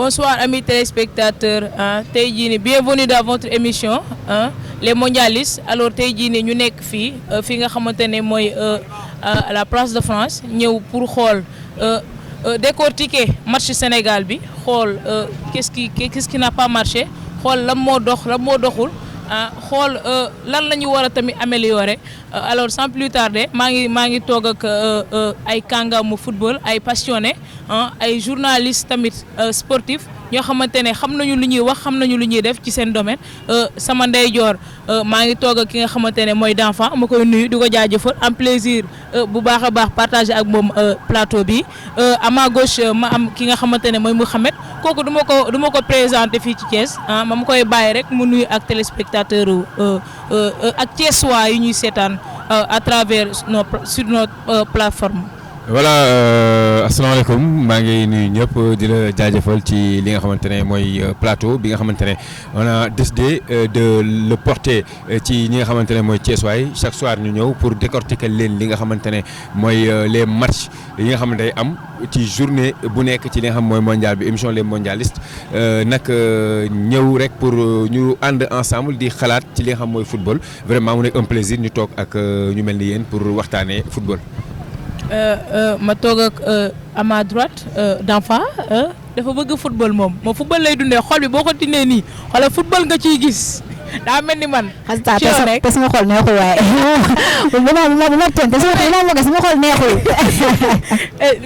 Bonsoir amis téléspectateurs tey jii nii bienvenue dans votre émission les mondialistes alors tey jii nii ñu nekk fi nga xamante ne mooy à la place de France ñëw pour xool décortiquer match Sénégal bi xool qu'est-ce qui n'a pas marché xool lan moo doxul xool lan la ñu war a tamit améliorer alors sans plus tarder maa ngi toog ak ay kàngaamu football ay passionné ay journalistes tamit sportifs ñoo xamante ne xam nañu lu ñuy wax xam nañu lu ñuy def ci seen domaine sama ndeyjoor maa ngi toog ak ki nga xamante ne mooy d'enfant ma koy nuyu di ko jaajëfal am plaisir bu baax a baax partager ak moom plateau bi à ma gauche ma am ki nga xamante ne mooy Mouhamed kooku du ma ko présenter fii ci Thiès ma koy bàyyi rek mu nuyu ak téléspectateur ak Thiessois yi ñuy seetaan à travers sur notre plateforme. Voilà asalaamaaleykum maa ngi nuyu ñëpp di la jaajëfal ci li nga xamante ne mooy plateau bi nga xamante ne on a décidé de le porter ci ñi nga xamante ne mooy Thiessois chaque soir ñu ñëw pour décortiquer leen li nga xamante ne mooy les matchs yi nga xamante ne am ci journée bu nekk ci li nga xam mooy mondial bi émission les mondialistes nag ñëw rek pour ñu ànd ensemble di xalaat ci li nga xam mooy football vraiment mu nekk un plaisir ñu toog ak ñu mel ni yéen pour waxtaanee football. ma toog ak à ma droite d'enfant dafa bëgg football moom football lay dundee xol bi boo ko tinee nii xoolal football nga ciy gis daa mel ni man. ci yow rek te sama xol neexul waaye bu ma tontu sama xol neexul.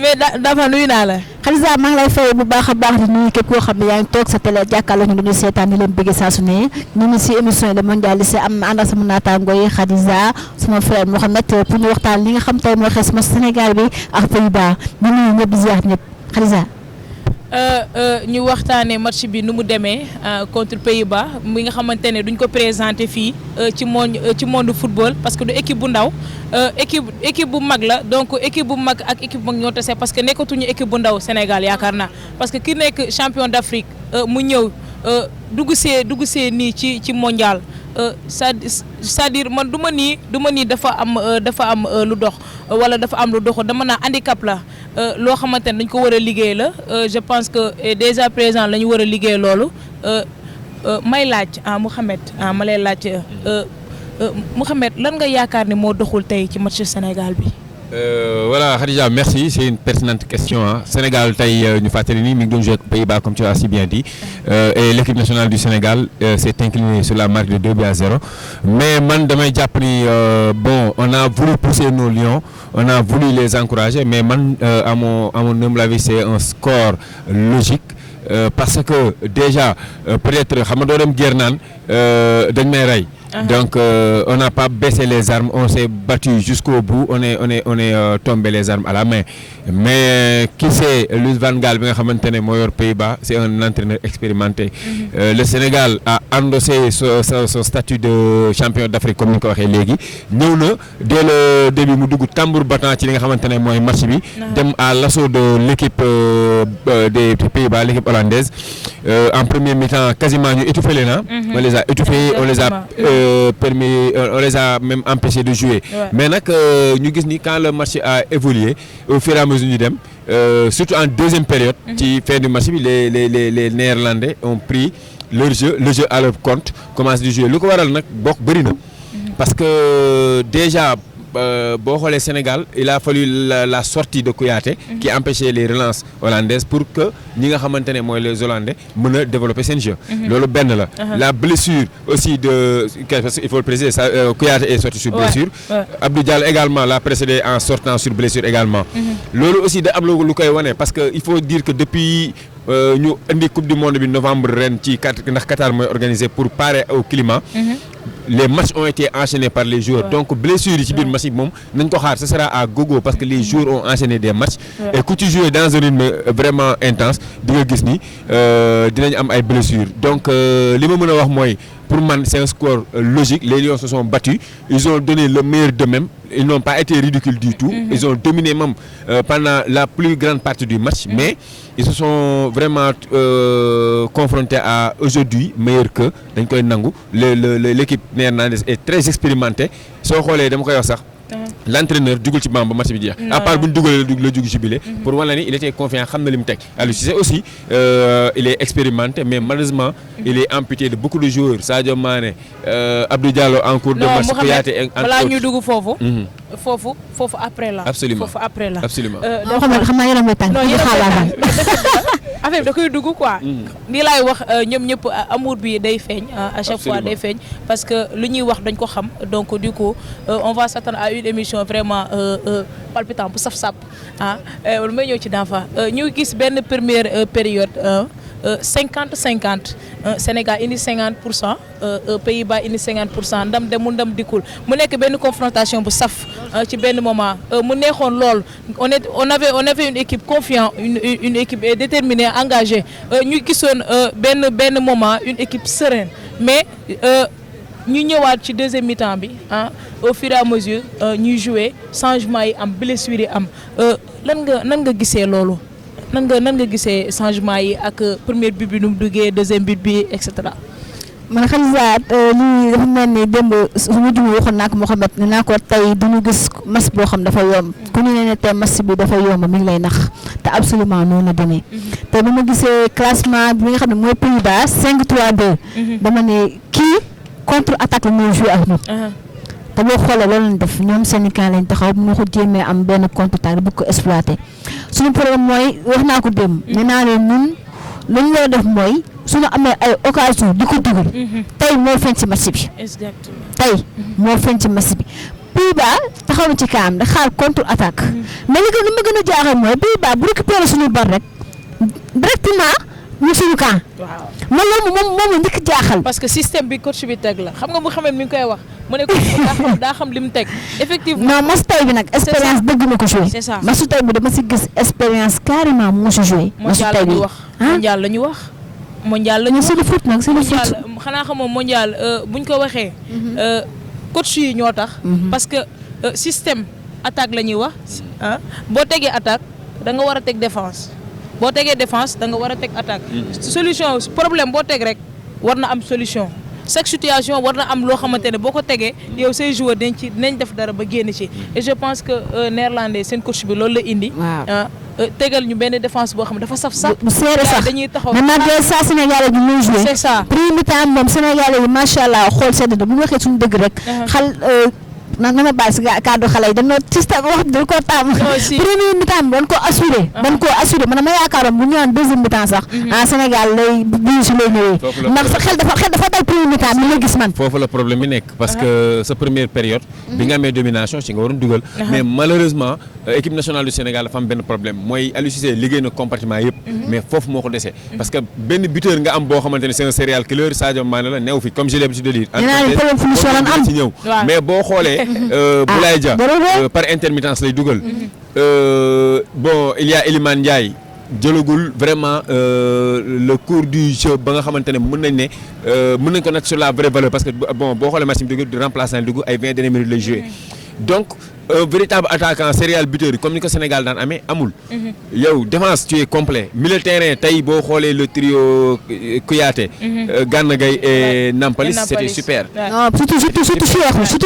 mais dafa nuyu naa la. Khadija maa ngi lay fay bu baax a baax di nuyu képp koo xam ne yaa ngi toog sa télé jàkkaarloo ñu dañuy seetaan ni leen bëgg saa su ne ñu ngi si émission yi de mondialistes am na ànd ak sama naataango yi Khadija sama frère Mouhamed pour ñu waxtaan li nga xam tey moo xees ma Sénégal bi ak Pays-Bas ñu nuyu ñëpp di ziar ñëpp Khadija. ñu waxtaanee match bi nu mu demee contre Pays-Bas mi nga xamante ne duñ ko présenté fii ci monde football parce que du équipe bu ndaw équipe bu mag la donc équipe bu mag ak équipe bu mag ñoo tase parce que nekkatuñu équipe bu ndaw Sénégal yaakaar naa parce que ki nekk champion d'Afrique mu ñëw dugg see nii ci mondial c'est-à-dire man du ma nii dafa am lu dox wala dafa am lu doxul dama naa handicap la loo xamante ne dañ ko war a liggéey la je pense que déjà présent la ñu war a liggéey loolu may laaj Mouhamed ma lay laaj Mouhamed lan nga yaakaar ne moo doxul tey ci match Sénégal bi. Voilà Khadija merci c'est une pertinente question Sénégal tey ñu fàttali ni mi ngi doon jouer ak Pays-Bas comme tu as si bien dit et l'équipe nationale du Sénégal s'est inclinée sur la marque de 2-0 mais man damay jàpp ni bon on a voulu pousser nos lions on a voulu les encourager mais man à mon humble avis c'est un score logique parce que déjà peut-être xam nga doo dem guerre naan dañ may rey. Donc on n'a pas baissé les armes, on s'est battu jusqu'au bout, on est tombé les armes à la main. Mais qui c'est Louis van Gaal bi nga xamante ne moo yor Pays-Bas, c'est un entraîneur expérimenté. Le Sénégal a endossé son statut de champion d'Afrique comme ni ko waxee léegi ñëw na dès le début mu dugg tambour battant ci li nga xamante ne mooy match bi dem à l'assaut de l'équipe des Pays-Bas, l'équipe hollandaise. En premier mi-temps quasiment ñu étouffé leen on les a étouffés, on les a on les a même empêchés de jouer. Mais nag ñu gis ni quand le match a évolué au fur et à mesure ñu dem surtout en deuxième période ci fin du match bi les Néerlandais ont pris le jeu à leur compte commencé de jouer lu ko waral nag bokk bëri na parce que déjà boo xoolee Sénégal il a fallu la sortie de Kouyaté qui empêchait les relances hollandaises pour que ñi nga xamante ne mooy les Hollandais mën a développer seen jeu loolu benn la la blessure aussi de parce qu'il faut le préciser ça Kouyaté est sorti sur blessure Abdou Diallo également l'a précédé en sortant sur blessure également loolu aussi da am lu koy wane parce que il faut dire que depuis ñu indi coupe du monde bi novembre ren ci ndax Qatar mooy organisé pour parer au climat les matchs ont été enchaînés par les joueurs donc blessure yi ci biir match yi moom nañ ko xaar ce sera à gogo parce que les joueurs ont enchaîné des matchs et ku ci jouer dans un rythme vraiment intense di nga gis ni dinañ am ay blessures donc li ma mën a wax mooy pour man c'est un score logique les Lions se sont battus ils ont donné le meilleur d'eux-mêmes ils n'ont pas été ridicules du tout ils ont dominé même pendant la plus grande partie du match mais ils se sont vraiment confrontés à aujourd'hui meilleur que dañ koy nangu l'équipe néerlandaise est très expérimentée soo xoolee dama koy wax sax l'entraîneur dugul ci banc ba match bi jeex. à part bu ñu dugalee la dugg ci bile. pour wala ni il était confiant xam na li mu teg. Aliou Cissé aussi il est expérimenté mais malheureusement il est amputé de beaucoup de joueurs Sadio Mané Abdou Diallo en cours de match. Kouyaté balaa ñu dugg foofu. foofu après la. absolument foofu après la. absolument. xam naa yaram tàng. affaire bi da koy dugg quoi. nii laay wax ñoom ñëpp amour bi day feeñ. à chaque fois day feeñ parce que lu ñuy wax dañ ko xam donc du coup on va s'attendre à une émission vraiment palpitante bu saf-sap lu may ñëw ci Danfa ñu gis benn première période 50-50 Sénégal indi 50% Pays-Bas indi 50% ndam demul ndam dikkul mu nekk benn confrontation bu saf ci benn moment mu neexoon lool on avait une équipe confiante une équipe déterminée engagée ñu gisoon benn moment une équipe sereine mais ñu ñëwaat ci deuxième mi-temps bi au fur et à mesure ñuy jouer changement yi am blessure yi am nan nga gisee loolu nan nga gisee changement yi ak premier but bi nu mu duggee deuxième but bi et cetera. man Khadija lii dafa mel ni démb su ma jumee waxoon naa ko Mouhamed ne naa ko tey du ñu gis match boo xam dafa yomb ku ñu ne tey match bi dafa yomb mi ngi lay nax te absolument noonu la demee. te ba ma gisee classement bi nga xam ne mooy Pays-Bas 5-3-2. dama ne kii contre attaque la muy joué ak ñun. te boo xoolee loolu lañ def ñoom syndicat lañ taxaw bu ñu ko jéemee am benn contre attaque bu ko exploité suñu problème mooy wax naa ko démb. nee naa leen ñun li ñu war a def mooy suñu amee ay occasion di ko dugal. tey moo feeñ ci match bi. exactement tey moo feeñ ci match bi. Pays-Bas taxaw na ci kaam da xaar contre attaque. mais li ma gën a jaaxal mooy Pays-Bas bu récupéré suñu bal rek directement ñu suñu camp. waaw man loolu moom la njëkk jaaxal. parce que système bi coach bi teg la xam nga mu xamee mi ngi koy wax mu ne ko daa xam li mu teg effectivement. non match tey bi nag expérience dëgg na ko joué. c'est ça match tey bi dama si gis expérience carrément moo si joué. match tey bi mondial la ñu wax. mondial la ñu wax c'est le foot nag c'est le foot. xanaa xamoo mondial buñ ko waxee. coach yi ñoo tax. parce que système attaque la ñuy wax boo tegee attaque da nga war a teg défense. boo tegee défense da nga war a teg attaque. solution problème boo teg rek war na am solution chaque situation war na am loo xamante ne boo ko tegee yow say joueurs dinañ def dara ba génn ci. et je pense que néerlandais seen coach bi loolu la indi. tegal ñu benn défense boo xam ne dafa saf sax. bu seere sax dañuy taxaw man nag saa Sénégalais bi muy joué. c'est ça premier mi-temps moom Sénégalais yi macha allah xool sedd na bu ñu waxee suñu dëgg rek. na ma bàyyi si kàddu xale yi dañoo système wax dañ koo tàmm. premier mi-temps bi dañ koo assuré. dañ koo assuré man ma yaakaaroon bu ñu naan deuxième mi-temps sax. Sénégal lay bii si lay ñëwee. ndax sa xel dafa dal premier mi-temps bi la gis man. foofu la problème bi nekk parce que sa première période. bi nga amee domination ci nga waroon dugal. mais malheureusement équipe nationale du Sénégal dafa am benn problème mooy Aliou Cissé liggéey na compartiment yëpp. mais foofu moo ko dese. parce que benn buteur nga am boo xamante ne c'est un serial killer Sadio Mané la neew fi comme j'ai l'habitude de dire. ci ñëw mais boo xoolee. Boulaye Dia par intermittence lay dugal. Bon il y a Iliman Ndiaye jëlagul vraiment le cours du jeu ba nga xamante ne mën nañ ko natt sur la vraie valeur parce que bon boo xoolee match bi dugg di remplaçant dugg ay 20 dernières minutes lay joué. donc un véritable attaquant serial buteur comme ni ko Sénégal daan amee amul. yow défense tu es complet milieu terrain tey boo xoolee le trio Kouyaté. Gana Gueye et Nampalys c'était super. non surtout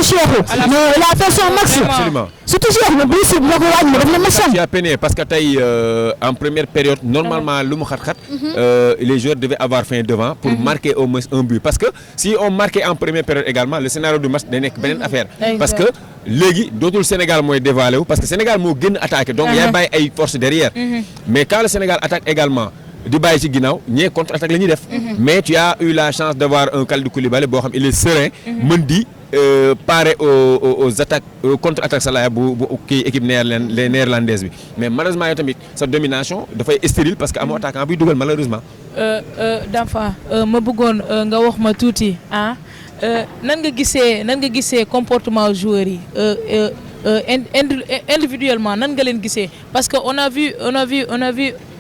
Cheikhou. non il a fait son max. absolument surtout Cheikhou bi si boo ko wàññi daf la machine. tu as peiné parce que tey en première période normalement lu mu xat-xat. les joueurs devaient avoir faim devant pour marquer au moins un but parce que si on marquait en première période également le scénario du match day nekk beneen affaire. parce que léegi dootul Sénégal mooy dévalé wu parce que Sénégal moo gën attaqué donc yaay bàyyi ay force derrière. mais quand le Sénégal attaque également di bàyyi ci ginnaaw ñee contre attaque la ñuy def. mais tu as eu la chance d'avoir un Kalidou Koulibaly boo xam il est serein. mën di parer aux attaques contre attaque salaya bu kii équipe les néerlandaises bi mais malheureusement yow tamit sa domination dafay stérile parce que amoo attaquant buy dugal malheureusement. Danfa ma bëggoon nga wax ma tuuti nan nga gisee comportement joueurs yi individuellement nan nga leen gisee parce que on a vu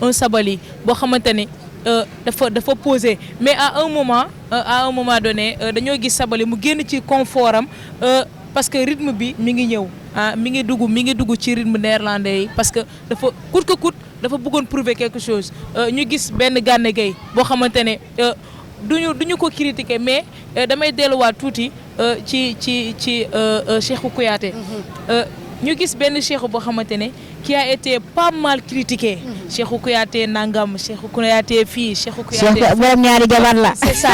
un Sabaly boo xamante ni dafa posé mais à un moment donné dañoo gis Sabaly mu génn ci confort am parce que rythme bi mi ngi ñëw mi ngi dugg ci rythme néerlandais yi parce que dafa coûte que coûte dafa bëggoon prouver quelque chose ñu gis benn Gana Gueye boo xamante ne duñu ko critiquer mais damay delluwaat tuuti ci Cheikhou Kouyaté ñu gis benn Cheikhou boo xamante ne qui a été pas mal critiqué Cheikhou Kouyaté nangam Cheikhou Kouyaté fii Cheikhou Kouyaté borom ñaari jabar la c'est ça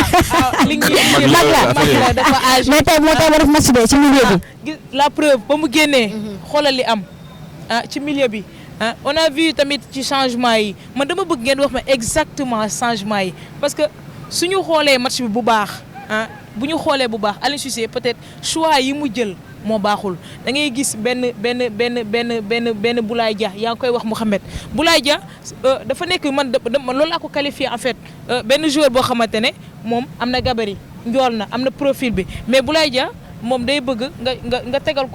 li ngi mag la dafa âge mais tey moo tax ma def match bi ci milieu bi la preuve ba mu génnee xoolal li am ci milieu bi on a vu tamit ci changement yi man dama bëgg ngeen wax ma exactement changement yi parce que suñu xoolee match bi bu baax bu ñu xoolee bu baax Aliou Cissé peut-être choix yi mu jël moo baaxul da ngay gis benn Boulaye Dia yaa ngi koy wax Mouhamed Boulaye Dia dafa nekk man loolu laa ko qualifié en fait benn joueur boo xamante ne moom am na gabarit njool na am na profil bi mais Boulaye Dia moom day bëgg nga tegal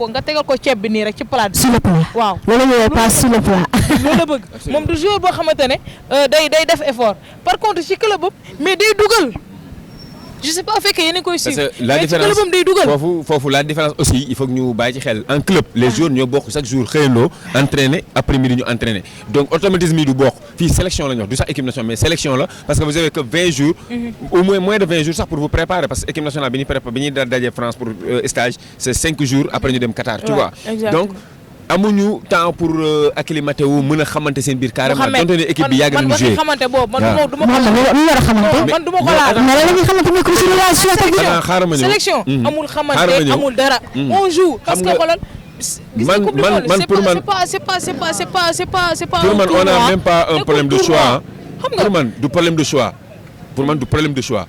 ko ceeb bi nii rek ci plat bi. sur le plat waaw loolu la pas sur le plat. loolu la bëgg moom du joueur boo xamante ne day def effort par contre ci club bam mais day dugal. je sais pas bu fekkee yéen a koy suivre. parce que la différence foofu la différence aussi il faut que ñu bàyyi ci xel en club les joueurs ñoo bokk chaque jour xëyandoo entraîner après midi ñu entraîner donc automatisme yi du bokk fii sélection la ñu wax du sax équipe nationale mais sélection la parce que vous avez que 20 jours. au moins de 20 jours sax pour vous préparer parce que équipe nationale bi ñuy daje France pour stage c'est 5 jours après ñu dem Qatar. tu vois donc. amuñu temps pour acclimater wu mën a xamante seen biir carrément donte ne équipe bi yàgg nañu jouer xamante boobu man du ma ko laal sélection amul xamante amul dara on joue parce que xoolal man pour man c'est pas pour man on a même pas un problème de choix pour man du problème de choix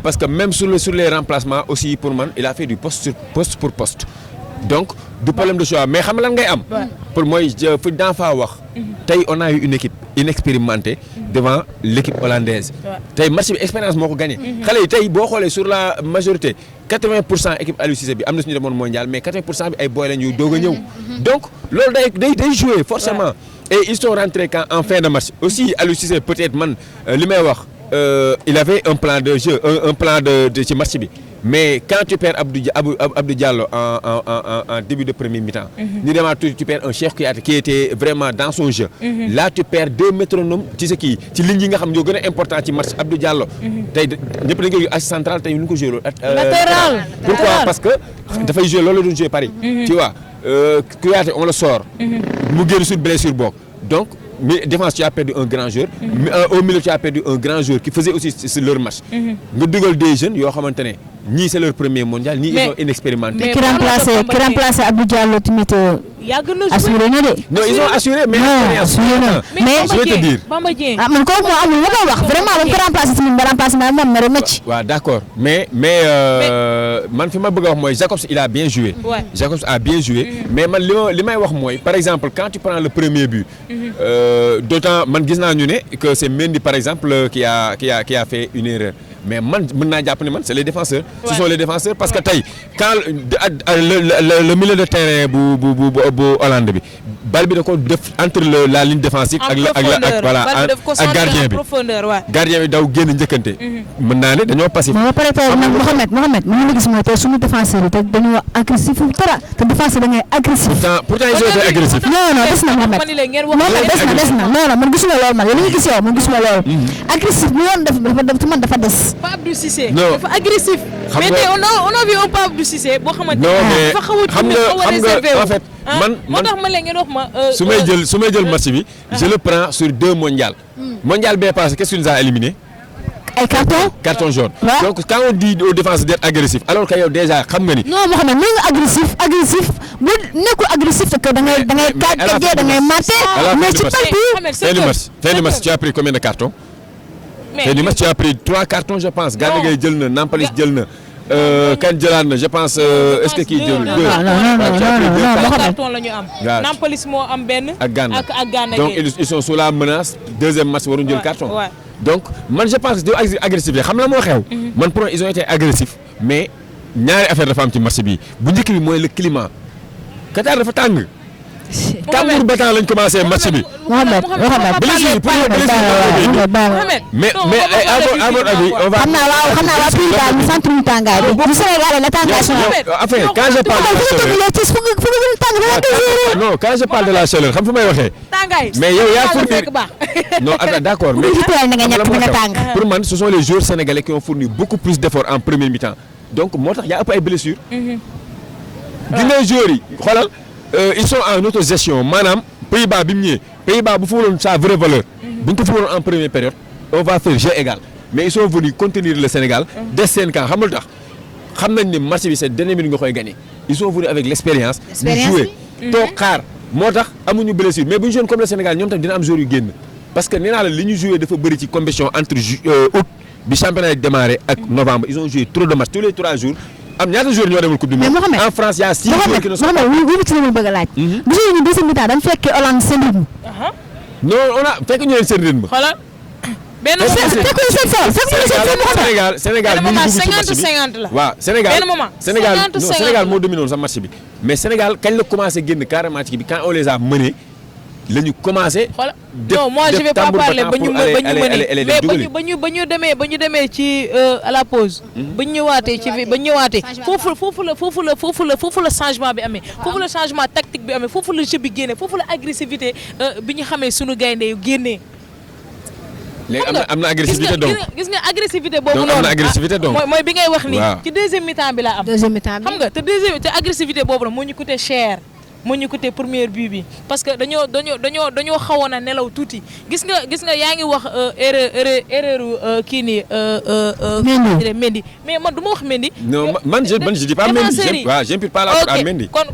parce que même sur les remplacements aussi pour man il a fait du poste pour poste donc du problème de choix mais xam lan ngay am. pour mooy fu daan faa wax. tey on a eu une équipe inexpérimentée devant l'équipe hollandaise. tey match bi expérience moo ko gagné. xale yi tey boo xoolee sur la majorité 80% équipe Aliou Cissé bi am na suñu demoon mondial mais 80% bi ay boy lañ yu doog a ñëw. donc loolu day jouer forcément. et ils sont rentrés quand en fin de match aussi Aliou Cissé peut-être man li may wax il avait un plan de jeu un plan de ci match bi. mais quand tu perds Abdou Diallo en début de premier mi-temps. ñu demaat tu perds un Cheikh Kouyaté qui était vraiment dans son jeu. là tu perds 2 métronomes ci sa kii ci ligne yi nga xam ñoo gën a important ci match Abdou Diallo. tey ñëpp dañu koy axe central tey ñu ko joué loolu. latéral pourquoi parce que dafay joué loolu la doon joué Paris. tu vois Kouyaté on le sort. mu génn sur blessure boobu donc. mais défense tu as perdu un grand joueur. Au milieu tu as perdu un grand joueur qui faisait aussi leur match. nga dugal des jeunes yoo xamante ne ñii c'est leur premier mondial ñii ils sont inexpérimentés. qui remplacé Abdou Diallo tamit. yàgg na assuré na de. non ils ont assuré mais. assuré na mais je vais te dire. Bamba Dieng man kooku moo amul lu ma wax vraiment ba mu ko remplacé tamit ba remplacé naa moom mere métti. waaw d'accord mais man fi ma bëgg a wax mooy Jacobs il a bien joué. Jacobs a bien joué. mais man li may wax mooy par exemple quand tu prends le premier but. d'autant man gis naa ñu ne que c'est Mendy par exemple qui a fait une erreur. mais man mën naa jàpp ne man c'est les défenseurs. ce sont les défenseurs parce que tey quand le milieu de terrain bu Hollande bi bal bi da ko def entre la ligne défensive. ak gardien bi gardien bi daw génn njëkkante. mën naa ne dañoo passif. mais ba pare tey Mohamed mën nga gis mooy tey suñu défenseur yi te dañoo agressif dara te défenseur da ngay agressif. pourtant ils ont été agressifs. non des na Mohamed des na non man gisuma loolu man li nga gis yow man gisuma loolu. agressif bi yoon dafa des. Pape Abdou Cissé. non dafa agressif. mais tey on a vu un Pape Abdou Cissé boo xamante ne. dafa xaw a réservé en fait man moo tax ma leen ngeen wax ma. su may jël match bi. je le prends sur 2 mondial. mondial bee passé qu'est-ce qui nous a éliminé. ay carton jaune. donc quand on dit aux défenseurs d'être agressif alors que yow déjà xam nga ni. non moo xam ne nga agressif bu nekkul agressif te que da ngay kàjjee da ngay maté. mais ci fin du match tu as pris combien de cartons. fin du match tu as pris 3 cartons je pense. Gana Gueye jël na Nampalys jël na. kan jëlaat na je pense est-ce que kii jël. non carton la ñu am. Nampalys moo am benn. ak Gana donc ils sont sous la menace deuxième match waruñu jël carton. donc man je pense que du agressif xam la moo xew. man pour ils ont été agressifs mais ñaari affaire dafa am ci match bi bu njëkk bi mooy le climat Qatar dafa tàng. tambour battant lañ commencé match bi. Mohamed mais à mon avis on va. xam naa waa Pays-Bas ñu sant ñu tàngaay bi. bu Sénégal la tàngaay enfin quand je parle non quand je parle de la chaleur xam fu may waxee. mais yow yaa fournir non attends d'accord mais pour man ce sont les joueurs sénégalais qui ont fourni beaucoup plus d'efforts en première mi-temps donc moo tax yaa ëpp ay blessures. dina joueurs yi xoolal ils sont en autogestion maanaam Pays-Bas bi mu ñëwee Pays-Bas bu footballoon sa vraie valeur. bu ñu ko footballoon en première période on va faire jeu égal mais ils sont venus contenir le Sénégal. des seen camp xam nga lu tax xam nañ ne match bi c'est dernière minute nga koy gagner ils sont venus avec l'expérience. ñu jouer toog xaar moo tax amuñu blessure mais bu ñu joué comme le Sénégal ñoom tamit dina am joueurs yu génn parce que nee naa la li ñu joué dafa bëri ci compétition entre août bi championnat yi démarré ak novembre ils ont joué trop de matchs tous les 3 jours. am ñaata joueurs ñoo demul coupe du monde en France y a 6 joueurs qui ne sont pas. Mohamed ci la bëgg a laaj. bu ñu deuxième mi-temps dañu fekkee Hollande seen rythme. non on a fekk ñu leen seen rythme. xoolal benn Sénégal mu ngi dugg ci match bi la. waaw Sénégal 50-50 Sénégal moo dominé woon sa match bi mais Sénégal kañ la commencé génn carrément ci bi quand on les a menés la ñu commencé. non moi je vais pas parler ba ñu mënee mais ba ñu demee ci à la pause. ba ñu ñëwaatee foofu la changement bi amee. foofu la changement tactique bi amee foofu la jeu bi génnee foofu la agressivité bi ñu xamee sunu gaynde yu génnee. léegi am na agressivité donc gis nga agressivité boobu noonu am na agressivité donc mooy bi ngay wax nii. ci deuxième mi-temps bi la am. deuxième mi-temps bi xam nga te agressivité boobu la moo ñu coûté cher. moo ñu coûté première but bi parce que dañoo xawoon a nelaw tuuti gis nga yaa ngi wax erreur kii nii. Mendy mais man du ma wax Mendy. non man je dis pas Mendy waaw j'impute pas la faute à Mendy. kon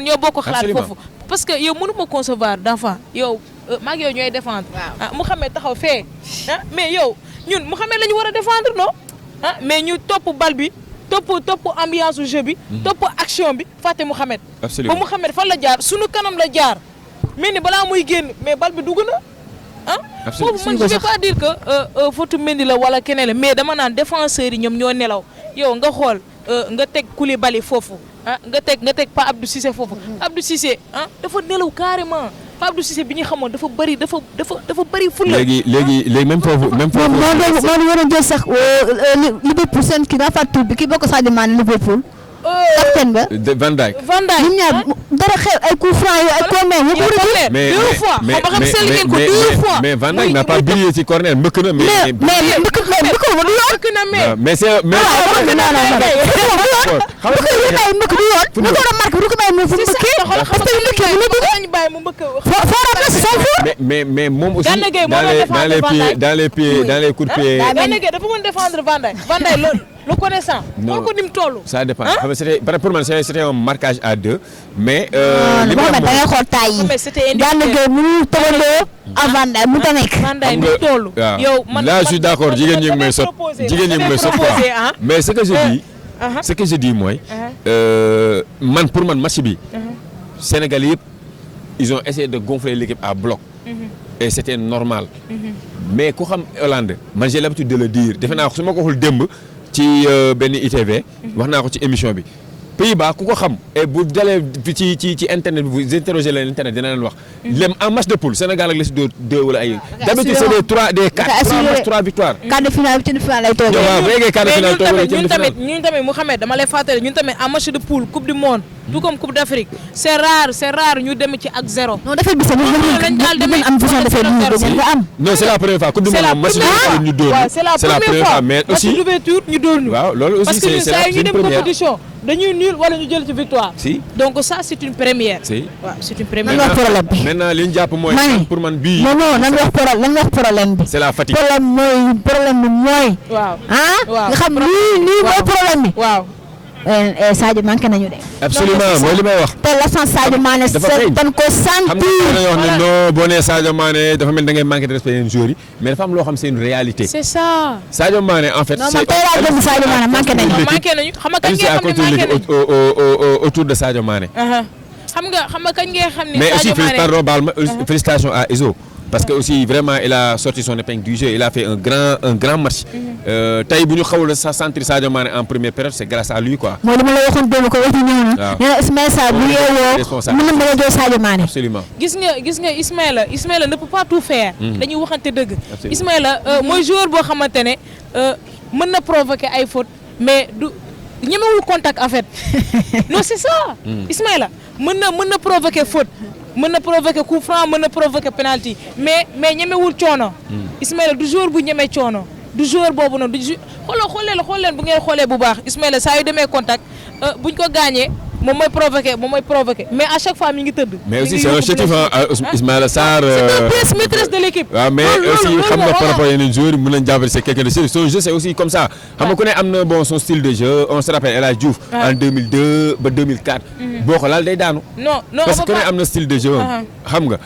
ñoo bokk xalaat foofu. parce que yow mënu ma concevoir d'enfant yow maa ngi yow ñooy défendre. Mouhamed taxaw fee mais yow ñun Mouhamed la ñu war a défendre non mais ñu topp bal bi. topp ambiance su jeu bi. topp action bi fàtte Mouhamed. absolument ba Mouhamed fan la jaar sunu kanam la jaar mel ni balaa muy génn mais bal bi dugg na foofu man je vais pas dire que faute Mendy la wala keneen la mais dama naan défenseurs yi ñoom ñoo nelaw yow nga xool nga teg Koulibaly foofu nga teg Pa Abdou Cissé foofu Abdou Cissé dafa nelaw carrément Pa Abdou Cissé bi ñu xamoon dafa bëri fulla. léegi même foofu. moo war a jël sax Liverpool seen kii daa fàttali bi kii bokk Sadio Mané Liverpool. capitaine ba. Van Dijk. ñun ñaar dara xew ay coups francs yu ay corner yëpp war a jël. mais Van Dijk n'a pas brillé ci corner mbëkk na. mais c'est mais. mais moom aussi dans les coups de pied. Gana Gueye dafa mën défendre Van Dijk loolu. le connaissant. non ko nim tollu. ça dépend xam nga c'était pour man c'était un marquage à 2 mais. li ma da ngay xool taay yi. mais c'était Gana Gueye mënul tawandoo Van Dijk mu ta nekk. Van Dijk ni tollu. yow man là je suis d'accord jigéen ñi ngi may sot mais ce que je dis mooy. man pour man match bi. Sénégal yëpp ils ont essayé de gonfler l'équipe à bloc. et c'était normal. mais ku xam Hollande man j'ai l'habitude de le dire defe naa su ma ko waxul démb ci benn ITV. wax naa ko ci émission bi. Pays-Bas ku ko xam et bu dalee ci internet bi vous interrogez leen internet dina leen wax. lem en match de poule Sénégal ak la si deux wala ay. d'habitude c'est des 3 victoires. quart de finale bi ci finale lay toogee. waaw bu yeggee quart de finale toogee ci finale. ñun tamit Mouhamed dama lay fàttali ñun tamit en match de poule coupe du monde tout comme coupe d'Afrique c'est rare ñu dem ci ak 0. non dafay bis dañu am vision dafay nga am. non c'est la première fois coupe du monde match de ñu dóor c'est la première fois mais aussi match d'ouverture ñu dóor ñu. waaw loolu aussi c'est une première compétition dañuy nul wala ñu jël ci victoire. si donc ça c'est une première. si waaw c'est une première. nan wax problème bi maintenant li ñu jàpp mooy. pour man bii. non nan wax problème bi. c'est la fatigue. problème bi mooy. waaw nga xam lii mooy problème bi. waaw. Sadio manqué nañu de. absolument mooy li may wax. te l'absence Sadio Mané. dañ ko sentir. xam nga non boo nee Sadio Mané dafa mel da ngay manqué de respect yeneen joueurs yi mais dafa am loo xam c'est une réalité. c'est ça. Sadio Mané en fait. non man tey laa gëm Sadio Mané manqué nañu. xam nga kañ ngay xam ne manqué nañu autour de Sadio Mané. xam nga kañ ngay xam ne. mais aussi pardon baal ma félicitations à Iso parce que aussi vraiment il a sorti son épingle du jeu, il a fait un grand match. tey bu ñu xawul sa centre Sadio Mané en première période c'est grâce à lui quoi. mooy li ma la waxoon démb ko waxtu ñëw na. waaw nee na Ismaïla Sarr bu yeewoo mën na mën a jël Sadio Mané. absolument gis nga Ismaïla ne peut pas tout faire. dañuy waxante dëgg. Absolument. Ismaïla mooy joueur boo xamante ne mën na provoquer ay fautes mais du ñemewul contact en fait non c'est ça. Ismaïla mën na provoquer faute mën na provoquer coup franc mën na provoquer penalty mais ñemewul coono. Ismaïla du joueur bu ñeme coono du joueur boobu noonu du xool leen bu ngeen xoolee bu baax Ismaïla saa yu demee contact buñ ko gaañee. moom mooy provoqué mais à chaque fois mi ngi tëdd. mais aussi c'est un chétif Ismaïla Sarr. c'est une pièce maîtresse de l'équipe. waaw mais aussi xam nga par rapport à yeneen joueurs yi mën nañu jàpp c'est quelqu'un de sérieux son jeu c'est aussi comme ça. xam nga ku ne am na bon son style de jeu on se rappelle El Hadj Diouf. en 2002 ba 2004. boo ko laal day daanu. non parce que ku ne am na style de jeu xam nga.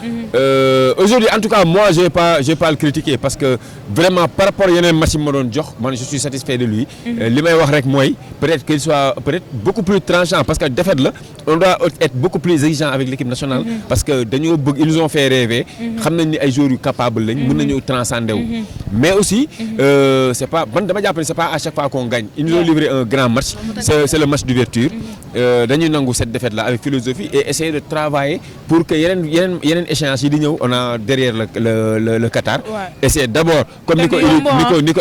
aujourd'hui en tout cas moi j'ai pas le critiquer parce que vraiment par rapport yeneen match yi ma doon jox man je suis satisfait de lui. li may wax rek mooy peut-être qu'il soit peut-être beaucoup plus tranchant parce que fait là on doit être beaucoup plus exigeant avec l'équipe nationale parce que dañoo bëgg ils nous ont fait rêver xam nañ ni ay joueurs yu capable lañ mën nañu transcender wu mais aussi c'est pas man dama jàpp ne c'est pas à chaque fois qu'on gagne ils nous ont livré un grand match c'est le match d'ouverture dañuy nangu cette défaite là avec philosophie et essayer de travailler pour que yeneen échéances yi di ñëw on a derrière le Qatar essayer d'abord comme ni ko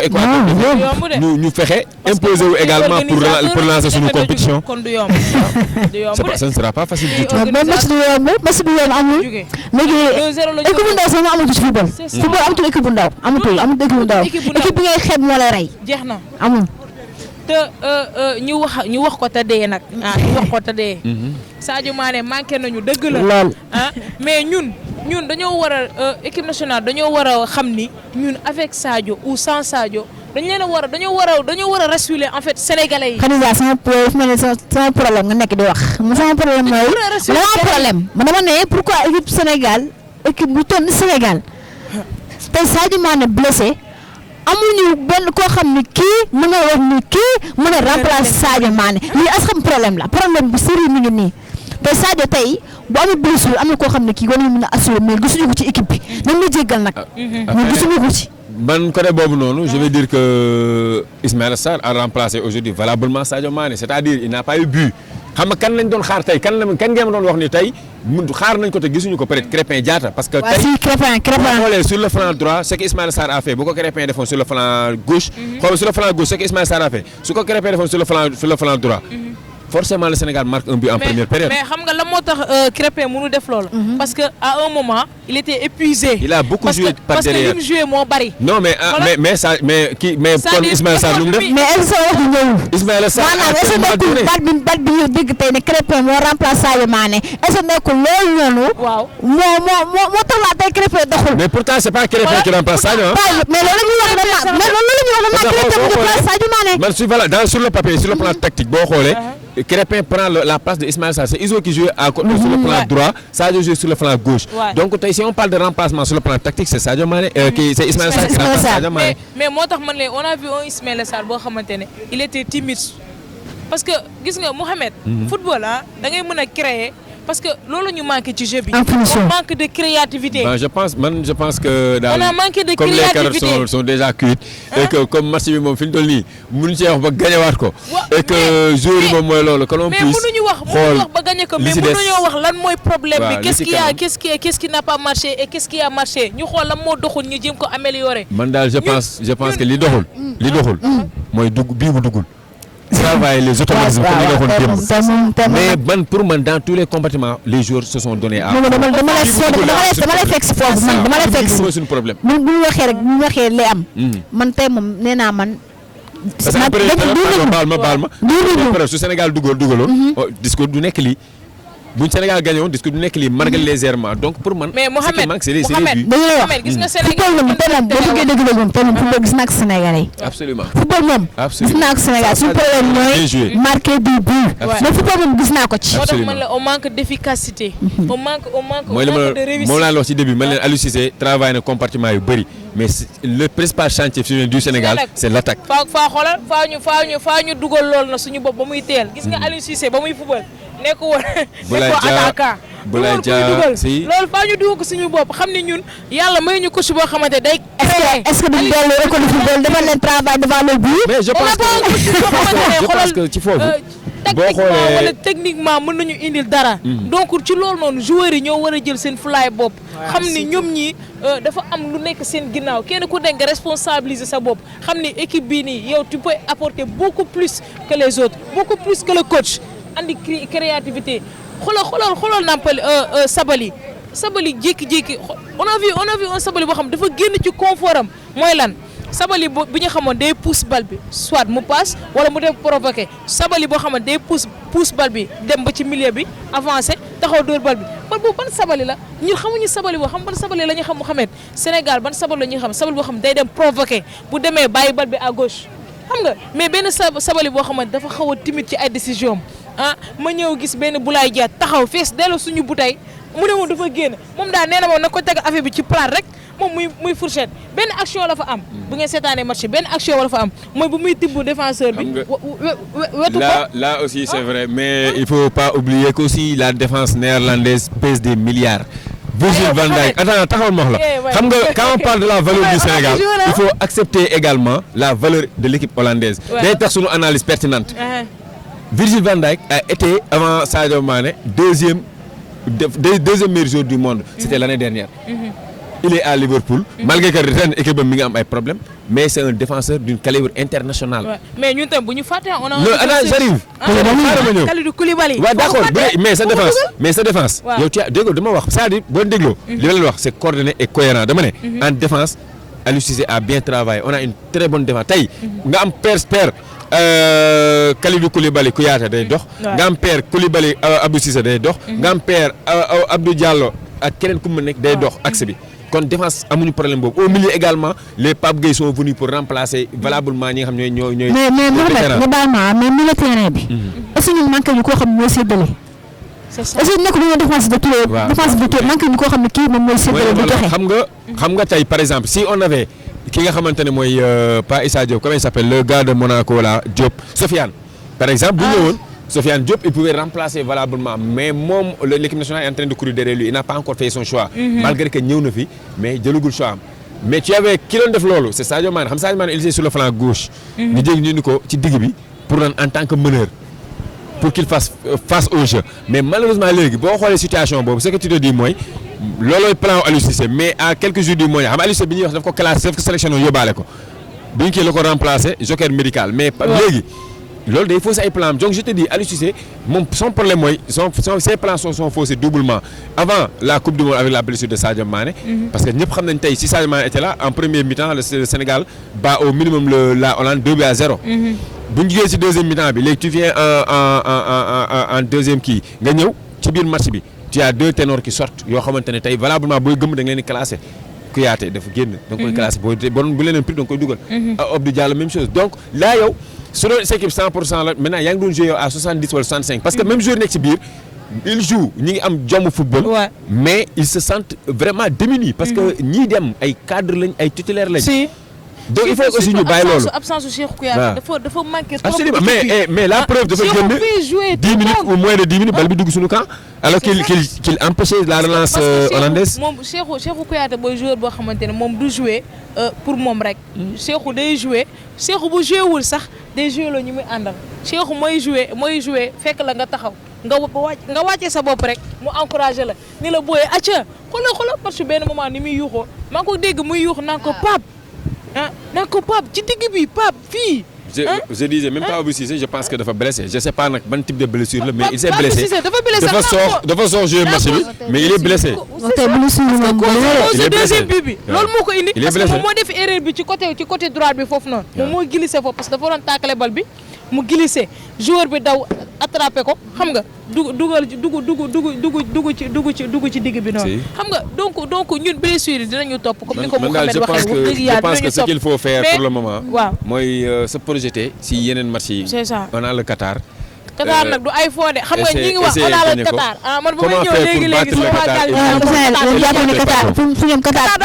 Équateur ñu fexe imposer wu également pour lancer suñu compétition. Ça ne sera pas facile du tout. mais match du yoon amul. léegi équipe bu ndaw sax ma amatul ci football. football amatul équipe bu ndaw amatul équipe bu ndaw équipe bi ngay xeeb moo lay rey. jeex na amul. te ñu wax ko te dee nag. ñu wax ko te dee. Sadio Mané manqué nañu dëgg la. lool mais ñun dañoo war a équipe nationale dañoo war a xam ni ñun avec Sadio ou sans Sadio. dañoo war a rassurer en fait sénégalais yi. Khadija sama problème nga nekk di wax. sama problème mooy dama ne pourquoi équipe Sénégal équipe bu toll ni Sénégal tey Sadio Mané blessé amuñu benn koo xam ni kii mën na wax ni kii mën a remplacer Sadio Mané lii as xam problème la problème bu sérieux mi ngi nii tey Sadio tey bu amul blessure am na koo xam ne kii war nañu mën a assurer mais gisuñu ko ci équipe bi nañ ma jéggal nag. mais gisuñu ko ci. man côté boobu noonu je vais dire que Ismaïla Sarr a remplacé aujourd'hui valablement Sadio Mané c'est-à-dire il n'a pas eu but xam nga kan lañ doon xaar tey kan ngeen doon wax ni tey xaar nañ ko te gisuñu ko peut-être Crépin Diatta parce que tey xoolee sur le flanc droit ce que Ismaïla Sarr a fait bu ko Crépin defoon sur le flanc gauche xool sur le flanc gauche ce que Ismaïla Sarr a fait su ko Crépin defoon sur le flanc droit forcément le Sénégal marque un but en première période. mais xam nga la moo tax Crépin mënu def loolu. parce que à un moment il était épuisé. il a beaucoup joué par derrière parce que li mu joué moo bari. non mais kon Ismaïla Sarr lu mu def. mais est-ce que wax ñëwul. Ismaïla Sarr maanaam est-ce que nekkul bal bi ñu dégg tey ne Crépin moo remplace Sadio Mané est-ce que nekkul loolu noonu. waaw moo tax laa tey Crépin doxul. mais pourtant c'est pas Crépin qui remplace Sadio mais loolu la ñuy wax Crépin mu remplace Sadio Mané. man sur le papier sur le plan tactique boo xoolee. Crépin prend la place de Ismaïla Sarr c'est Iso qui joue à côté sur le plan droit Sadio joue sur le flanc gauche donc tey si on parle de remplacement sur le plan tactique c'est Sadio Mané c'est Ismaïla Sarr qui remplace Sadio Mané mais moo tax man on a vu un Ismaïla Sarr boo xamante ne il était timide parce que gis nga Mohamed football da ngay mën a créer parce que loolu ñu manqué ci jeu bi. on manque de créativité. je pense que daal on a manqué de comme créativité. les carottes sont déjà cuites. et que comme match bi moom fi ñu toll nii mënuñu cee wax ba gañewaat ko. et que joueur yi moom mooy loolu que l'on puisse mais mënuñu wax ba gagné ko mais mënuñoo wax lan mooy problème bi. qu'est-ce qui n'a pas marché et qu'est-ce qui a marché ñu xool lan moo doxul ñu jéem ko améliorer. man daal je pense que li doxul. mooy bii bu duggul. travailler les automatismes mais pour man dans tous les compartiments les joueurs se sont donnés à. dama lay fekk si foofu man dama lay fekk si mooy suñu problème. bu ñu waxee li am. man tey moom nee naa man. parce que après baal ma su Sénégal dugaloon. discours du nekk lii. buñ Sénégal gagné woon discours du nekk lii marqué légèrement donc pour man. mais Mohamed gis nga Sénégal football moom tey moom boo bëggee déglu moom tey moom football gis naa ko Sénégalais. absolument football moom. gis naa ko Sénégal suñu problème mooy marquer du but. mais football moom gis naa ko ci. moo tax man la on manque d'efficacité. on manque de réussite. moom laa wax ci début man leen Aliou Cissé travaille na compartiment yu bëri mais le principal chantier du Sénégal c'est l'attaque. faa ñu dugal lool na suñu bopp ba muy teel gis nga Aliou Cissé ba muy football nekkul attaquant Boulaye Dia si loolu faa ñu dugal ko suñu bopp xam ne ñun yàlla may ñu coach boo xamante day. est-ce que duñ dellu école de football defal leen travail devant le but. mais je pense que ci foofu. boo xoolee wala techniquement mën nañu indil dara. donc ci loolu noonu joueurs yi ñoo war a jël seen fulaay bopp. xam ni ñoom ñii dafa am lu nekk seen ginnaaw kenn ku nekk nga responsabiliser sa bopp xam ni équipe bii nii yow tu peux apporter beaucoup plus que les autres beaucoup plus que le coach andi créativité xoolal nampal Sabali jékki-jékki on a vu un Sabali boo xam dafa génn ci confort am mooy lan. Sabali bi ñu xamoon day pousse bal bi soit mu passe wala mu def provoqué Sabali boo xamoon day pousse bal bi dem ba ci milieu bi avancé taxaw dóor bal bi bal boobu ban Sabali la ñun xamuñu Sabali boo xam ban Sabali la ñu xam Mouhamed Sénégal ban Sabali la ñuy xam Sabali boo xam day dem provoqué bu demee bàyyi bal bi à gauche xam nga mais benn Sabali boo xamante dafa xaw a timide ci ay décision ma ñëw gis benn Boulaye Dia taxaw fees delloo suñu bouteille mu ne moom dafa génn moom daal nee na moom na ko teg affaire bi ci plat rek moom muy fourchette benn action la fa am bu ngeen seetaanee match benn action la fa am mooy bu muy tibb défenseur bi wetu ko là aussi c'est vrai mais il faut pas oublier qu'aussi la défense néerlandaise pèse des milliards. Virgil van Dijk attends taxawal ma wax la xam nga quand on parle de la valeur du Sénégal il faut accepter également la valeur de l'équipe hollandaise day tax suñu analyse pertinente. Virgil van Dijk a été avant Sadio Mané deuxième meilleur joueur du monde c'était l'année dernière. Il est à Liverpool. Malgré que ren équipe bi mi ngi am ay problèmes mais c'est un défenseur d'une calibre international. Ouais. Mais ñun tam bu ñu fàtte on a. non attends j'arrive. Kalidou Koulibaly. waaw d'accord mais sa défense. yow tu as déggoo dama wax c'est-à-dire boo dégloo. li ma leen wax c'est coordonné et cohérent dama ne. En défense Aliou Cissé a bien travaillé on a une très bonne défense tey nga am paire. Kalidou Koulibaly Kouyaté day dox. nga am paire Koulibaly Abdou Cissé day dox. nga am paire Abdou Diallo ak keneen ku mu nekk day dox axe bi. kon défense amuñu problème boobu au milieu également les Pape Gueye sont venus pour remplacer valablement ñi nga xam ñooy. mais milieu terrain bi. est-ce que ñu manqué ñu koo xam ne mooy séddale. c'est ça est-ce que nekk nañoo défense de tout. waaw défense de tout manqué ñu koo xam ne kii moom mooy séddale di joxe. xam nga tey par exemple si on avait ki nga xamante ne mooy pas Issa Diop comment il s'appelle le gars de Monaco là Diop Sofiane par exemple bu ñëwoon. Sofiane Diop il pouvait remplacer valablement mais moom l'équipe nationale est en train de courir derrière lui il n'a pas encore fait son choix. Malgré que ñëw na fi mais jëlugul choix am mais tu avais ki doon def loolu c'est Sadio Mané xam Sadio Mané il était sur le flanc gauche. ñu jéggi ñu ni ko ci digg bi pour en tant que meneur pour qu'il fasse face au jeu mais malheureusement léegi boo xoolee situation boobu ce que tu te dis mooy loolooy plan Aliou Cissé mais à quelques jours du mois xam Aliou Cissé bi ñuy wax daf ko classé daf ko sélectionné yóbbaale ko bi ñu kii la ko remplacé joker médical mais léegi. loolu day faussé ay plans donc je te dis Aliou Cissé moom son problème mooy ses plans sont faussés doublement avant la coupe du monde avec la blessure de Sadio Mané. parce que ñëpp xam nañ tey si Sadio Mané était là en première mi-temps le Sénégal bat au minimum la Hollande 2-0. bu ñu jugee si deuxième mi-temps bi léegi tu viens en deuxième kii nga ñëw ci biir match bi tu as deux ténors qui sortent yoo xamante ne tey valablement booy gëm da nga leen di classé. Kouyaté dafa génn. da nga koy classé bu leneen pris da nga koy dugal. Abdou Diallo même chose donc là yow. su doon équipe 100% la maintenant yaa ngi doon joué yow à 70 wala 65 parce que même joueur nekk ci biir il joue ñi ngi am jomm football. mais ils se sentent vraiment démunis. parce que ñii dem ay cadre lañ ay titulaire lañ. donc il faut aussi ñu bàyyi loolu. absence su Cheikhou Kouyaté dafa manqué trop. absolument mais la preuve dafa génn 10 minutes ou moins de 10 minutes bal bi dugg suñu camp. alors qu'il empêchait la relance hollandaise. moom Cheikhou Kouyaté booy joueur boo xamante ne moom du jouer pour moom rek. Cheikhou day jouer Cheikhou bu joué wul sax day joué la ñu muy àndal Cheikhou mooy joué fekk la nga taxaw nga wàccee sa bopp rek mu encouragé la ni la booyee acca xoolal parce que benn moment ni muy yuuxoo maa ngi ko dégg muy yuux naan ko Pape naan ko Pape ci digg bi Pape fii. je disais même pas Abdou Cissé je pense que dafa blessé je sais pas nag ban type de blessure la mais il s'est blessé dafa soo jouer match bi mais il est blessé. il est blessé bi loolu moo ko indi parce que moom moo def erreur bi ci côté droit bi foofu noonu moom moo glissé foofu parce que dafa waroon tàkkale bal bi mu glissé joueur bi daw attrapé ko xam nga dugg ci digg bi noonu xam nga donc ñun blessure yi dinañu topp comme ni ko Mouhamed waxee wax dëgg yàlla je pense que ce qu'il faut faire pour le moment waaw mooy se projeter si yeneen match yi c'est ça on a le Qatar nag du ay foo de xam nga ñi ngi wax on a le Qatar man bu may ñëw léegi sama waa Qatar fu ñoom Qatar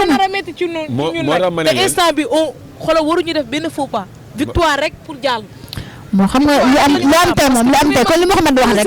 nar a métti ci ñun nag te instant bi on xoolal waruñu def benn faux pas victoire rek pour jàll moo xam nga li am tey moom li am tey kon li Mouhamed wax rek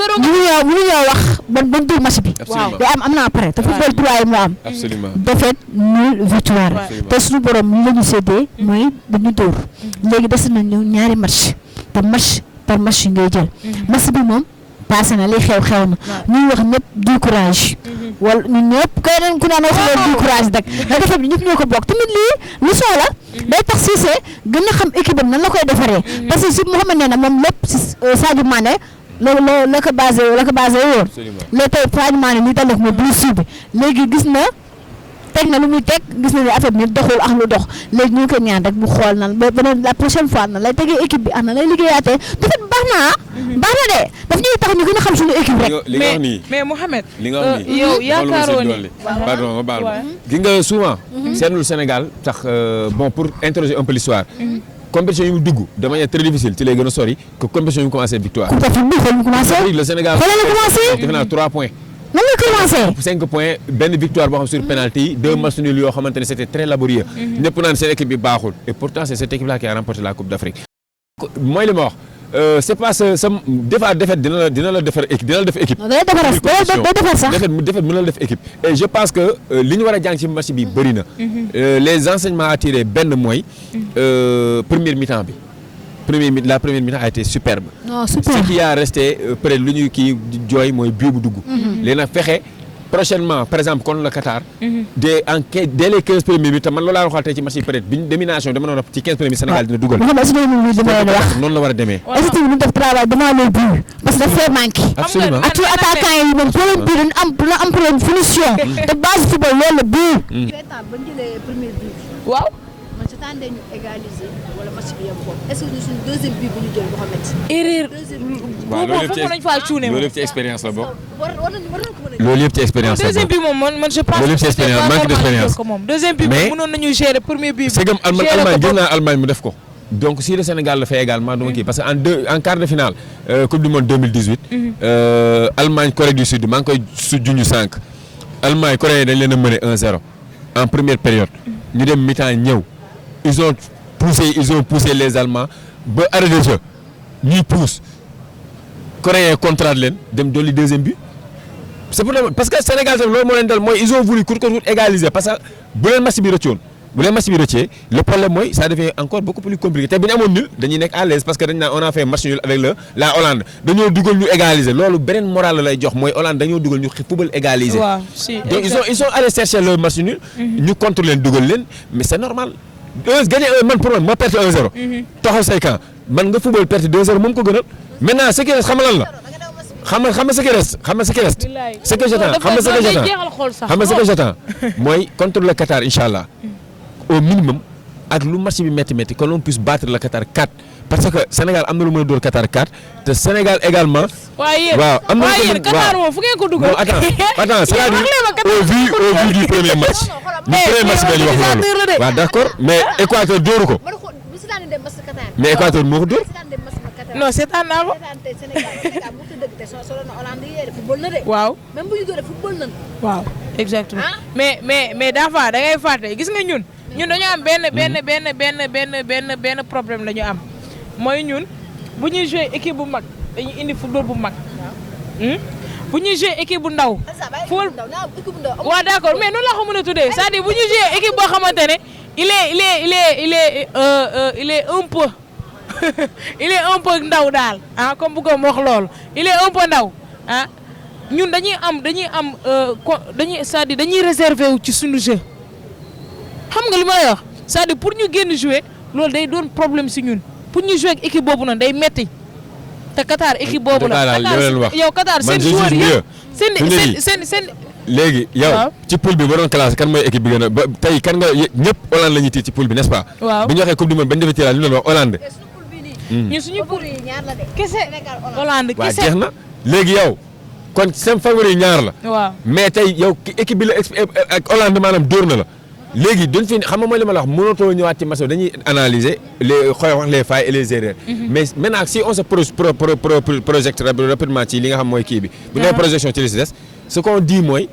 mënuñoo wax ban dóor match bi. Absolument. day am na après te football 3 yi moo am. absolument défaite nul victoire te suñu borom li la ñu séddee mooy dañu dóor léegi des nañu ñaari match te match par match ngay jël match bi moom passé na li xew na ñuy wax ñëpp du courage wala ñun ñëpp keneen ku naan wax du courage rek nga defee bi ñëpp ñoo ko bokk tamit lii leçon la day tax Cissé gën a xam équipe am nan la koy defaree parce que si Mouhamed nee na moom lépp si Sadio Mané la ko basé woon léegi tey Sadio Mané ni dalek mooy blessure bi léegi gis na teg na lu muy teg gis na ne affaire bi doxul ak lu dox léegi ñu ngi koy ñaan rek bu xool nan ba beneen la prochaine fois nan lay tegee équipe bi ak nan lay liggéeyaatee peut-être baax na de daf ñuy tax ñu gën a xam suñu équipe rek. li nga wax nii mais Mouhamed. li nga wax nii yow yaakaaroo ni pardon ma baal ma gi nga souvent seetlu Sénégal tax bon pour interroger un peu l'histoire compétition yi mu dugg de manière très difficile ci lay gën a sori que compétition yi mu commencé victoire. Coupe d'Afrique bi xool mu commencé. le Sénégal defe naa 3 points. nan la commencé. 5 points benn victoire boo xam sur penalty yi 2 matchs nuls yoo xamante ne c'était très laborieux. ñëpp naan seen équipe bi baaxul et pourtant c'est cette équipe là qui a remporté la Coupe d'Afrique. mooy li ma wax c'est pas sa des fois défaite dina la defar équipe dina la def équipe. day defar sax défaite mën na la def équipe. et je pense que li ñu war a jàng ci match bi bëri na. les enseignements à tirer benn mooy première mi-temps bi. La première mi-temps a été superbe. Non, super. Ce qui a resté près lu ñuy kii jooy mooy bii bu dugg. léegi nag fexe prochainement par exemple contre le Qatar. dès les 15 premières minutes man loolu laa waxal tey ci match yi peut-être biñ domination dama doon ci 15 premières minutes Sénégal dina dugal. noonu la war a demee. est-ce que ñu def travail devant le but parce que dafay manqué. absolument ak ci attaquant yi moom problème bi dañu am problème finition. te base football loolu la but. waaw. man su tànnee ñu égaliser wala match bi yem ko est-ce que suñu deuxième but bu ñu jël Mouhamed. erreur. waaw loolu yëpp nañu faa cuune loolu yëpp ci expérience la bokk. war nañu ko mën a. loolu yëpp ci expérience la deuxième bokk. but moom man je pense loolu yëpp ci expérience manque d'expérience. deuxième but mais mënoon nañu gérer premier but. c'est comme Allemagne gis naa Allemagne mu def ko. donc si le Sénégal le fait également dama kii parce que en quart de finale Coupe du monde 2018. Allemagne Corée du Sud maa ngi koy junj sànq. Allemagne Corée dañ leen a mené 1-0 en première période. ñu dem mi-temps ñëw. ils ont poussé les Allemands ba arrêt de jeu ñuy pousse Coréens contre leen dem dolli deuxième but c'est pour parce que Sénégal tamit loolu moo leen dal mooy ils ont voulu court égaliser parce que bu leen match bi rëccee le problème mooy ça devient encore beaucoup plus compliqué te bu ñu amoon nul dañuy nekk à l'aise parce que dañ naan on a fait match nul avec la Hollande dañoo dugal ñu égaliser loolu beneen moral la lay jox mooy Hollande dañoo dugal ñu football égaliser. waaw si donc ils sont allés chercher leur match nul. ñu contre leen dugal leen mais c'est normal. gagné man pour man ma perte 1-0. taxaw say camp man nga football perte 2-0 moom ko gënal maintenant ce qui reste xam nga lan la xam nga ce qui reste ce que j'attends mooy contre le Qatar inchallah au minimum ak lu match bi métti que l'on puisse battre le Qatar 4 parce que Sénégal am na lu mën a dóor Qatar 4 te Sénégal également. waaw am na lu mën Qatar moom fu ngeen ko dugal. attends c'est-à-dire au vu du premier match. du premier match bi ñu wax loolu waaw d'accord mais Équateur dóoru ko. mais Équateur moo ko dóor. non seetaan naa ko. waaw. même bu ñu dooree football nañu. waaw exactement mais dafa da ngay fàtte gis nga ñun dañoo am benn problème la ñu am mooy ñun bu ñuy jouer équipe bu mag dañuy indi football bu mag. bu ñuy jouer équipe bu ndaw. waaw d'accord mais noonu la ko mën a tuddee c'est-à-dire bu ñuy jouer équipe boo xamante ne il est un peu il est un peu ndaw daal ah comme bu ko wax loolu il est un peu ndaw ah ñun dañuy c'est-à-dire dañuy réserver wu ci suñu jeu xam nga li ma lay wax c'est-à-dire pour ñu génn jouer loolu day doon problème si ñun pour ñu jouer ak équipe boobu noonu day metti te Qatar équipe boobu la yow Qatar seen joueur yëpp seen léegi yow ci poule bi ba doon classé kan mooy équipe bi gën a ba tey kan nga ñëpp Hollande la ñuy tiit ci poule bi n'est-ce pas. waaw bu ñu waxee coupe du monde bañ defee tirage li ñu doon wax Hollande. ñun suñu poule yi ñaar la de kese Hollande kese waaw jeex na léegi yow kon seen favori ñaar la. waaw mais tey yow équipe bi la ak Hollande maanaam dóor na la léegi duñ fi xam nga mooy li ma la wax mënatoo ñëwaat ci match dañuy analyser les failles et les erreurs. mais maintenant si on se projette rapidement ci li nga xam mooy kii bi. bu ñu nee projection ci li si des ce qu'on dit mooy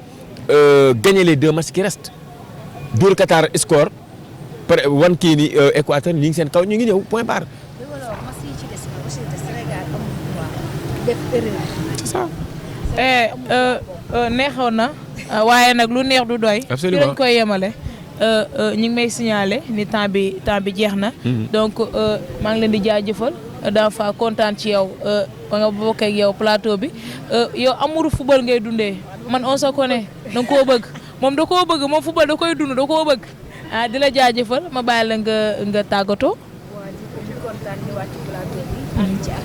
gagner les 2 matchs qui restent dóor Qatar score wan kii ni Équateur ñi ngi seen kaw ñu ngi ñëw point barre. def erreur. c'est ça. neexoon na waaye nag lu neex du doy. Absolument. fi lañ koy yemale. ñu ngi may signaler ni temps bi jeex na. donc maa ngi leen di jaajëfal dafa kontaan ci yow ba nga bokk ak yow plateau bi yow amuru football ngay dundee man on se connaît da nga koo bëgg moom da koo bëgg moom football da koy dund da koo bëgg di la jaajëfal ma bàyyi la nga tàggatoo. waaw di kontaan ñu wàcc plateau bi. ànd ci ak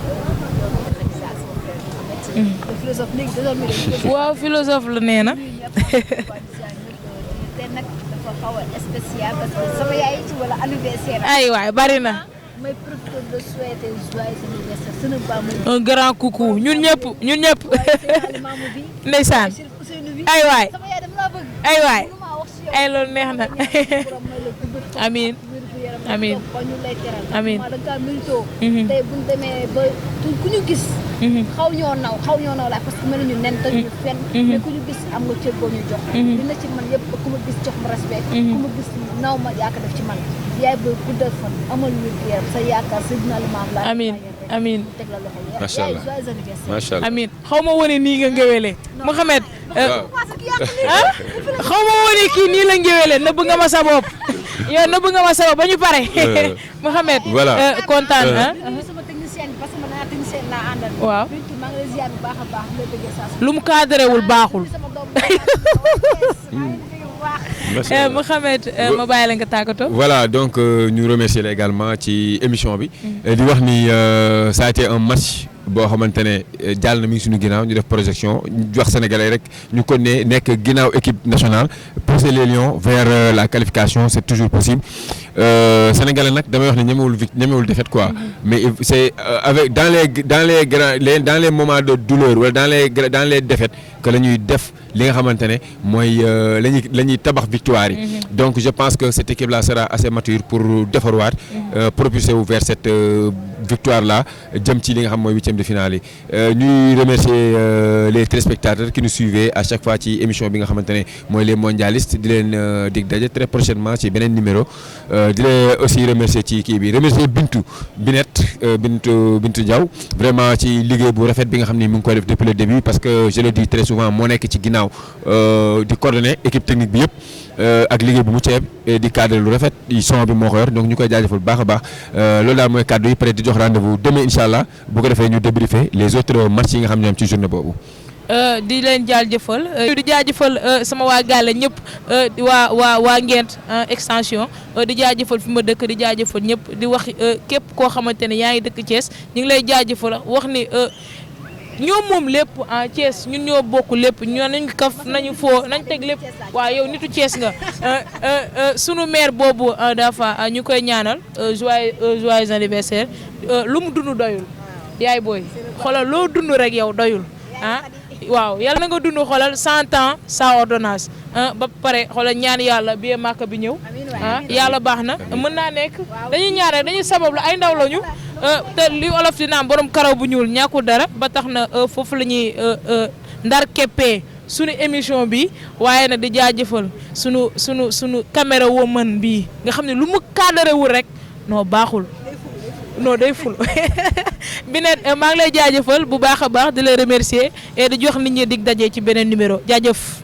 Khadija ak sama frère Mohamed. te philosophe léegi désormais dañuy waaw philosophe la nee na. te nag dafa xaw a spécial parce que sama yaay ci wala anniversaire ay waay bari na. may profité de souhaiter joyeux anniversaire sunu baamu bi. un grand coucou ñun ñëpp. waaye maamu bi. ndeysaan Chérif Ousseynou bi. ay waay sama yaay dama laa bëgg. ay waay mënuma wax si yow. ay loolu neex na. borom may la gudd fan. amiin wér gu yaram. amiin. ba ñu lay teral. Amiin. da nga kaa mérito. tey bu ñu demee ba ku ñu gis. xaw ñoo naw la parce que mënuñu nen te ñu fenn. mais ku ñu gis am nga cër boo ñu jox. dina ci man yëpp ku ma gis jox ma respect. ku ma gis naw ma yaa ko def ci man. yaay booy guddal fan amal wér gu yaram sa yaakaar sa dina lu maam laa. amiin amiin. teg la loxo. Macha Allah. yaay joyeux anniversaire. macha allah. amiin xaw ma wane nii nga ngéwélee Mouhamed waaw. xaw ma wane kii nii la ngéwélee nëbb nga ma sa bopp yow nëbb nga ma sa bopp ba ñu pare Mouhamed Voilà. kontaan nuyu sama technicien bi parce que man naa technicien laa àndal. waaw Bintu maa ngi lay ziar bu baax a baax nga bëggee saa su lu mu cadré wul baaxul sama doom maa ngi bëgg bu baax. macha allah. Mouhamed ma bàyyi la nga tàggatoo. Voilà, donc ñu remercier la également ci émission bi. di wax ni ça a été un match boo xamante ne jàll na mi ngi suñu ginnaaw ñu def projection ñu wax sénégalais rek ñu ko ne nekk ginnaaw équipe nationale pousser les Lions vers la qualification c'est toujours possible sénégalais nag damay wax ne ñemewul défaite quoi. mais c'est avec dans les moments de douleur wala dans les défaites que la ñuy def li nga xamante ne mooy la ñuy tabax victoire yi. donc je pense que cette équipe là sera assez mature pour defarwaat propulser wu vers cette victoire là jëm ci li nga xam mooy huitième de finale yi ñuy remercier les téléspectateurs qui nous suivaient à chaque fois ci émission bi nga xamante ne mooy les mondialistes di leen dig daje très prochainement ci beneen numéro di leen aussi remercier ci kii bi remercier Bintu Diaw vraiment ci liggéey bu rafet bi nga xam ne mi ngi koy def depuis le début parce que je le dis très souvent moo nekk ci ginnaaw di coordonner équipe technique bi yëpp ak liggéey bu mu ceeb di cadre lu rafet son bi moo ko yor donc ñu koy jaajëfal bu baax a baax loolu daal mooy kaddu yi peut-être di jox rendez-vous demain incha allah bu ko defee ñu débriefer les autres matchs yi nga xam ne am ci journée boobu. di leen jaajëfal di jaajëfal sama waa Gàlle ñëpp waa Ngent extension di jaajëfal fi ma dëkk di jaajëfal ñëpp di wax képp koo xamante ne yaa ngi dëkk Thiès ñu ngi lay jaajëfal wax ni ñoom moom lépp en Thiès ñun ñoo bokk lépp ñoo nañ kaf nañu foo nañ teg lépp waaw yow nitu Thiès nga sunu maire boobu dafa ñu koy ñaanal joyeux anniversaire lu mu dund doyul yaay booy xoolal loo dund rek yow doyul waaw yàlla na nga dund xoolal 100 ans sans ordonnance ba pare xoolal ñaan yàlla bi màkk bi ñëw yàlla baax na mën naa nekk dañuy ñaan rek dañuy sabablu ay ndaw lañu te li olof di naan borom karaw bu ñuul ñàkkul dara ba tax na foofu la ñuy ndar keppee sunu émission bi waaye nag di jaajëfal sunu caméra woman bi nga xam ne lu mu cadrewul rek non baaxul non day ful bi ne maa ngi lay jaajëfal bu baax a baax di la remercier et di jox nit ñi dig daje ci beneen numéro jaajëf.